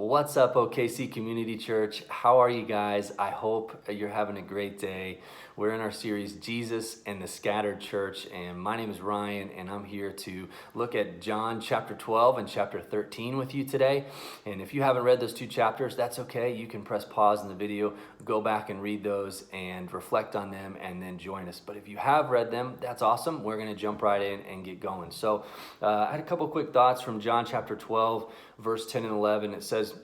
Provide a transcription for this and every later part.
What's up, OKC Community Church? How are you guys? I hope you're having a great day. We're in our series, Jesus and the Scattered Church, and my name is Ryan, and I'm here to look at John chapter 12 and chapter 13 with you today. And if you haven't read those two chapters, that's okay. You can press pause in the video, go back and read those and reflect on them, and then join us. But if you have read them, that's awesome. We're going to jump right in and get going. So I had a couple quick thoughts from John chapter 12, verse 10 and 11. It says,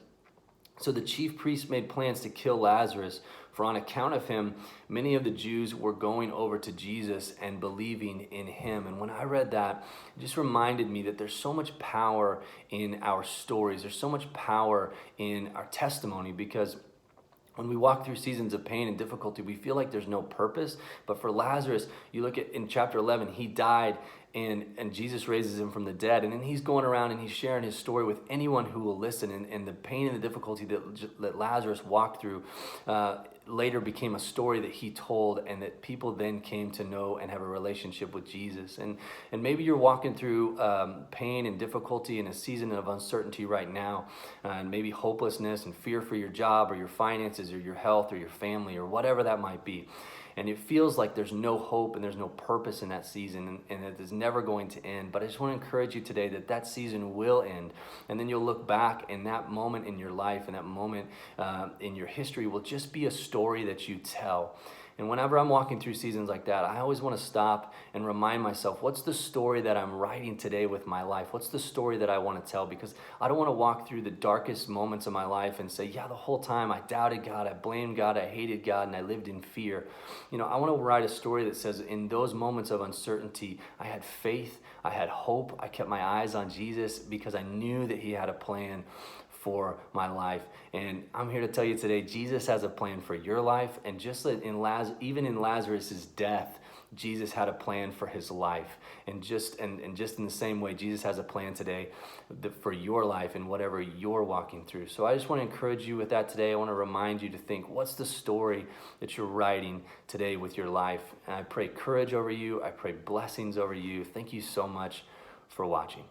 "So the chief priests made plans to kill Lazarus, for on account of him, many of the Jews were going over to Jesus and believing in him." And when I read that, it just reminded me that there's so much power in our stories. There's so much power in our testimony, because when we walk through seasons of pain and difficulty, we feel like there's no purpose. But for Lazarus, you look at in chapter 11, he died and Jesus raises him from the dead. And then he's going around and he's sharing his story with anyone who will listen. And the pain and the difficulty that Lazarus walked through later became a story that he told, and that people then came to know and have a relationship with Jesus. And maybe you're walking through pain and difficulty in a season of uncertainty right now, and maybe hopelessness and fear for your job or your finances or your health or your family or whatever that might be. And it feels like there's no hope and there's no purpose in that season, and it is never going to end. But I just want to encourage you today that that season will end. And then you'll look back, and that moment in your life and that moment in your history will just be a story that you tell. And whenever I'm walking through seasons like that, I always want to stop and remind myself, what's the story that I'm writing today with my life? What's the story that I want to tell? Because I don't want to walk through the darkest moments of my life and say, yeah, the whole time I doubted God, I blamed God, I hated God, and I lived in fear. You know, I want to write a story that says in those moments of uncertainty, I had faith, I had hope, I kept my eyes on Jesus because I knew that he had a plan for my life. And I'm here to tell you today, Jesus has a plan for your life. And just even in Lazarus's death, Jesus had a plan for his life. And just in the same way, Jesus has a plan today for your life and whatever you're walking through. So I just want to encourage you with that today. I want to remind you to think, what's the story that you're writing today with your life? And I pray courage over you. I pray blessings over you. Thank you so much for watching.